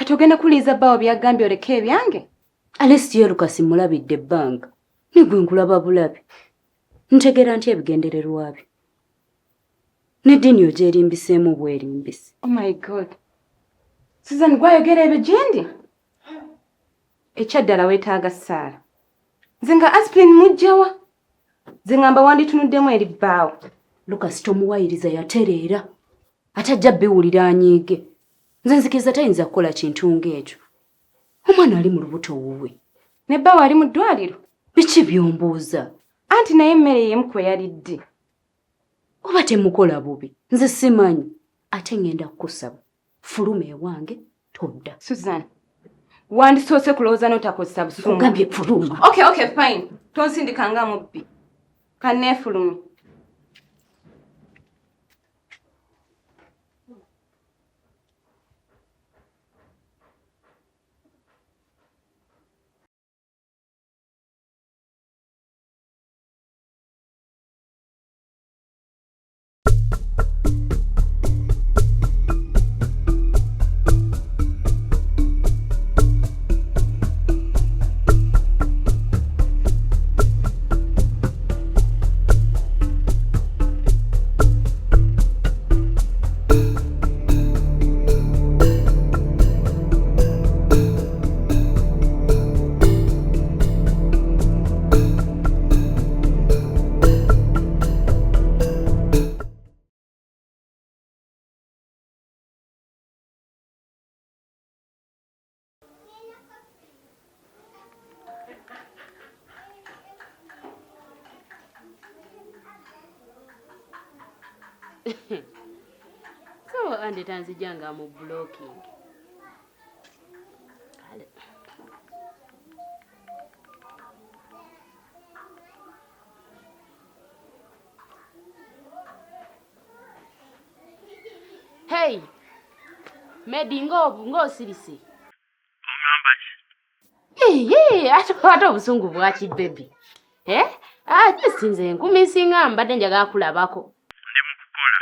kati ogenda kuliiza bbawo byagambye oleke ebyange? Alessia Lucas mulabidde ebbanga nigwe nkulaba bulabi ntegera nti ebigendererwa bye n'eddiini ogyerimbiseemu bwerimbise. Oh my God, Susan gwayogera ebyo gyendi? Ekyaddala weetaaga Saara. Nze nga aspirin mujjawa? Nze ngamba wanditunuddemu eri bbaawo. Lucas tomuwayiriza yatereera atajja biwulira anyiige. Nze nzikiriza tayinza kukola kintu ng'ekyo. Omwana ali mu lubuto wuwe. Ne bbaawo ali mu ddwaliro? Biki byombuuza? Anti naye emmere y'emu kwe yalidde. Oba temukola bubi nze simanyi ate ngenda kukusaba fuluma ewange todda. Susan, wandisoose kulowooza n'otakozesa busungu. Ogambye fuluma. Okay, fine. Tonsindika mubbi. Kanneefulumi. So andi tanzijanga mu blocking. Kale. Hey. Medi ngo sirisi. Ongamba ki? Ate obusungu bwaki baby. Sinze nkumisinga mbadde njagala kulabako. Ndi mu kukola.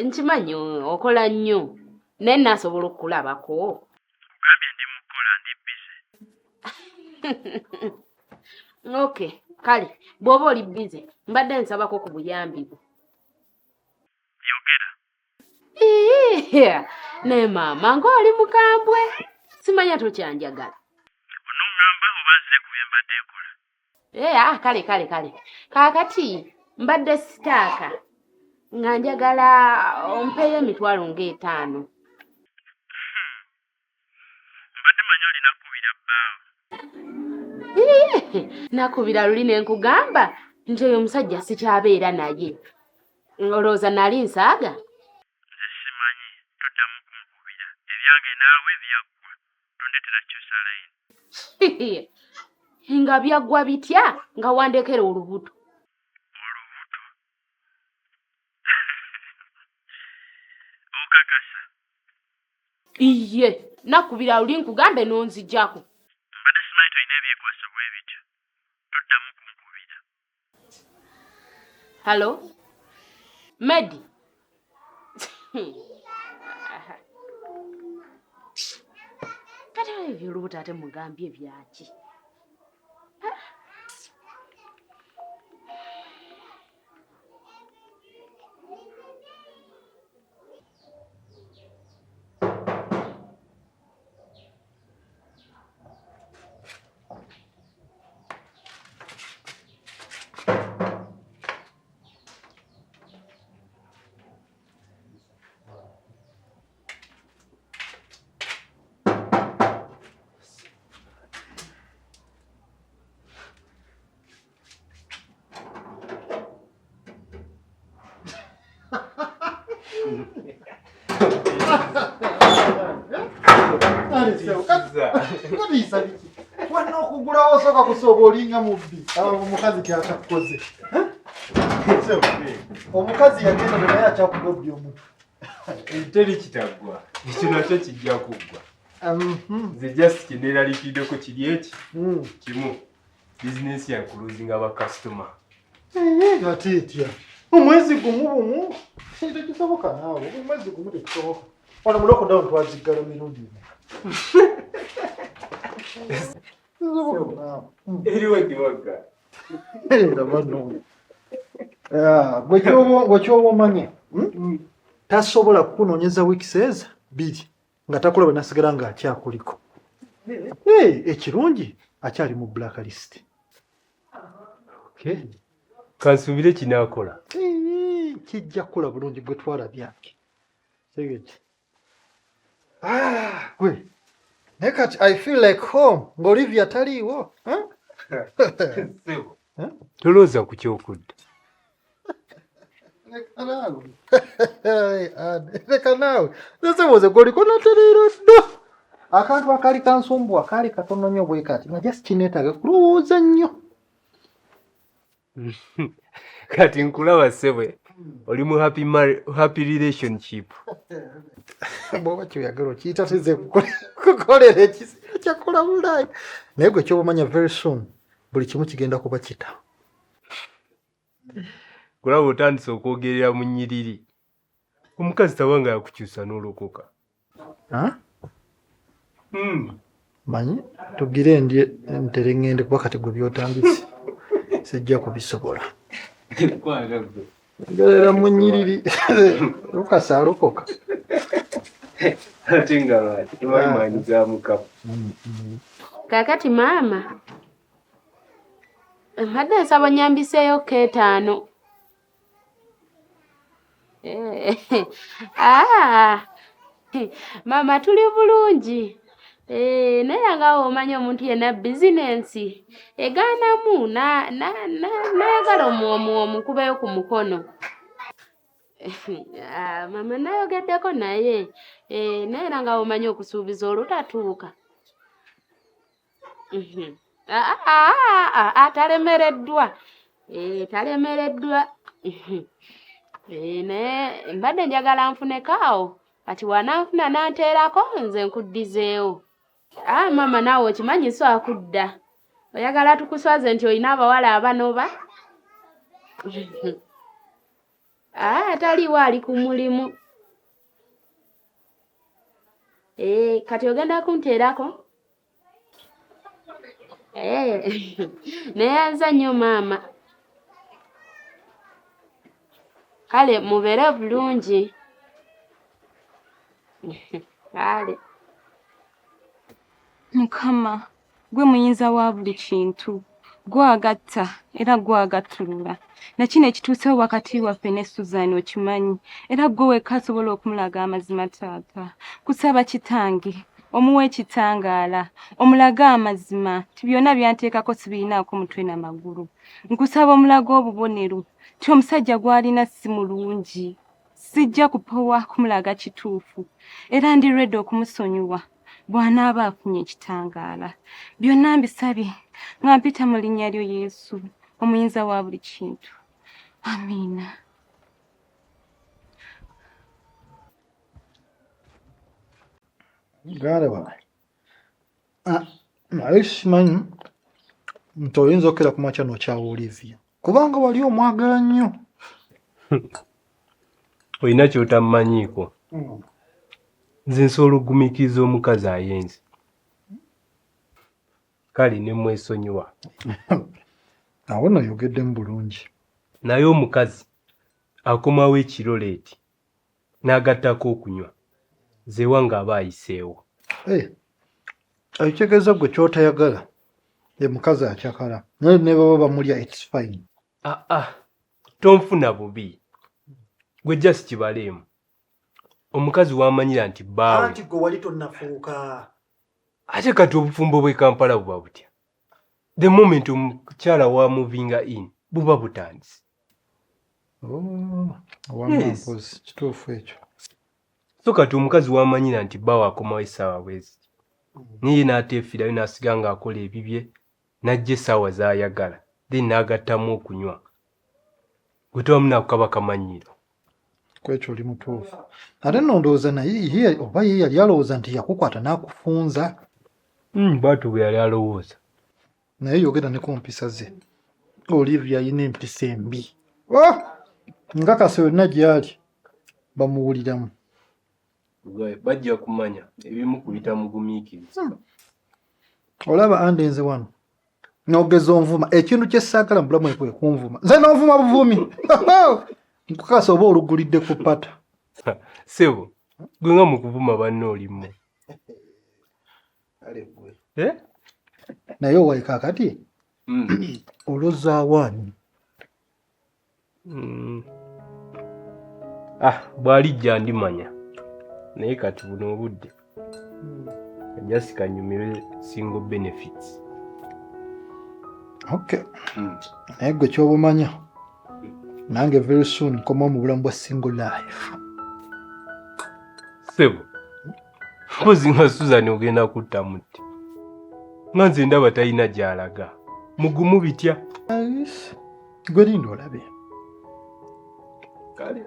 Nkimanyi okola nnyo. Naye naasobola okukulabako. Kugambye ndi mu kukola ndi busy. Okay, kale, bw'oba oli busy, mbadde nsabako ku buyambi bwo. Yogera. Ne maama ng'oli mukambwe. Simanya tokyanjagala. Onoŋŋamba oba nzire ku bye mbadde nkola. Kale. Kaakati mbadde sitaaka nga njagala ompeeyo emitwalo ng'etaano. Mbadde manyi olina kkubira bbaawo. Nakubira luli ne nkugamba nti oyo omusajja sikyabeera naye. Olowooza nali nsaaga? Nze simanyi toddamu kunkubira. Ebyange naawe byaggwa. Tondetera kyusa layini. Nga byaggwa bitya nga wandekera olubuto? Olubuto? Okakasa? Iye, nakubira luli nkugambe n'onzijjako. Mbadde simanyi tolina ebyekwaso bwe bityo. Toddamu kunkubira. Hello? Medi? Kati ebyo olubuto ate mugambye byaki? Wano okugulawo soka kusoba olinga mubbi omukazi kyatakukoze. Omukazi yagenda naye akyakugobya omutwe. Teri kitaggwa ekyo nakyo kijja kuggwa. Nze just kineeralikiddeko kiri eki kimu bizinesi yankuluzinga bakasitoma. Ate etya omwezi gumu bumu tekisoboka naawe omwezi gumu tekisoboka. Ono muloko down twaziggala mirundi. Eriwe diwaga. Era bano. Gwe kyoba omanye. Tasobola kukunoonyeza weeks eza 2 nga takulaba nasigala nga akyakuliko. Ekirungi akyali mu blacklist. Okay. Kansubire kinaakola. Kijja kukola bulungi gwe twalabyake. Segeti. Gwe. Nekati I feel like home. Ng'Olivia taliiwo. Sebo. Tolooza ku kyokudda. Leka naawe. Nasebuuze gw'oliko natereera dda. Akantu akaali kansumbuwa kaali katono nnyo bwe kati nga just kineetaaga kulowooza nnyo. Kati nkulaba Sebo. Oli mu happy relationship. Bw'oba kyoyagala okiyita size kukolera ekisi kyakola bulayi. Naye gwe ky'obamanya very soon buli kimu kigenda kuba kita. Kulaba otandise okwogerera mu nnyiriri. Omukazi tabanga yakukyusa n'olokoka. Manyi tugire ntere ngende kuba kati gwe byotandise. Sijja kubisobola. Ngerera mu nnyiriri. Lukasa alokoka. Ate nga lwaki tubayimanyi za Mukama. Kakati maama. Mbadde nsaba nyambiseeyo K5. Mama tuli bulungi. Naye nga omanyi omuntu yenna bizinensi egaanamu nayagala omukubeyo ku mukono. Mama nayogeddeko naye naye era nga omanyi okusuubiza olutatuuka. Talemereddwa. Talemereddwa. Naye mbadde njagala nfuneko awo kati wananfuna nanteerako nze nkuddizeewo. Mama naawe okimanyi so akudda. Oyagala tukuswaze nti olina abawala abanoba? Taliwo ali ku mulimu. Kati ogenda kunteerako? Neyanza nnyo maama. Kale mubeere bulungi. Kale. Mukama, gwe muyinza wa buli kintu. Gwagatta era gwagattulula. Na kino ekituusewo wakati waffe ne Suzan okimanyi. Era gwe wekka asobola okumulaga amazima taata. Kusaba kitange, omuwe ekitangaala, omulaga amazima, ti byonna byanteekako sibirinaako mutwe n'amagulu. Nkusaba omulaga obubonero, ti omusajja gw'alina si mulungi. Sijja kupowa kumulaga kituufu. Era ndi ready okumusonyiwa. Bw'anaaba afunye ekitangaala. Byonna mbisabye nga mpita mu linnya lyo Yesu, omuyinza wa buli kintu. Amiina. Galaba. Naye simanyi nti oyinza okera ku makya n'okyawa Olivia. Kubanga wali omwagala nnyo. Olina ky'otammanyiiko. Nze nsobola okugumikiriza omukazi ayenze. Kale ne mwesonyiwa. Awo n'oyogeddemu bulungi. Naye omukazi akomawo ekiroleeti n'agattako okunywa. Nze wange aba ayiseewo. Ekitegeeza gwe ky'otayagala ye mukazi akyakala. Naye ne baba bamulya it's fine. Tonfuna bubi. Gwe just kibaleemu. Omukazi wamanyira nti bbaawe. Anti gwe wali tonnafuuka. Ate kati obufumbo bwe Kampala buba butya. The moment omukyala wa movinga in buba butandise. Wamampozi kituufu ekyo. So kati omukazi wamanyira nti bbaawe akomawo essaawa bwezi. Niye n'ateefirayo n'asiga ng'akola ebibye n'ajja essaawa z'ayagala. Then n'agattamu okunywa. Gwe tobamu nakukaba kamanyiro. Kwekyo oli mutuufu. Ate nno ndowooza naye oba ye yali alowooza nti yakukwata n'akufunza. Bwatu bwe yali alowooza. Naye yogera ne ku mpisa ze. Olivia alina empisa embi. Nga kase yonna gy'ali bamuwuliramu. bajja kumanya ebimu kuyita mu gumiikiriza. Olaba andenze wano n'ogeza onvuma ekintu kye ssaagala mu bulamu bwe kunvuma nze n'onvuma buvuumi nkukasa oba olugulidde ku pata. Ssebo gwe nga mu kuvuma banno olimu. Naye owayi kaakati olozaawaani bw'alijja ndimanya naye kati buno obudde ajasi kanyumirwe single benefits. Okay. Naye gwe ky'obumanya nange very soon nkoma mu bulamu bwa single life. Ssebo mpozi nga Susan ogenda kutta mutti nga nze ndaba talina gy'alaga mugumu bitya. Gwe linda olabe. Kale.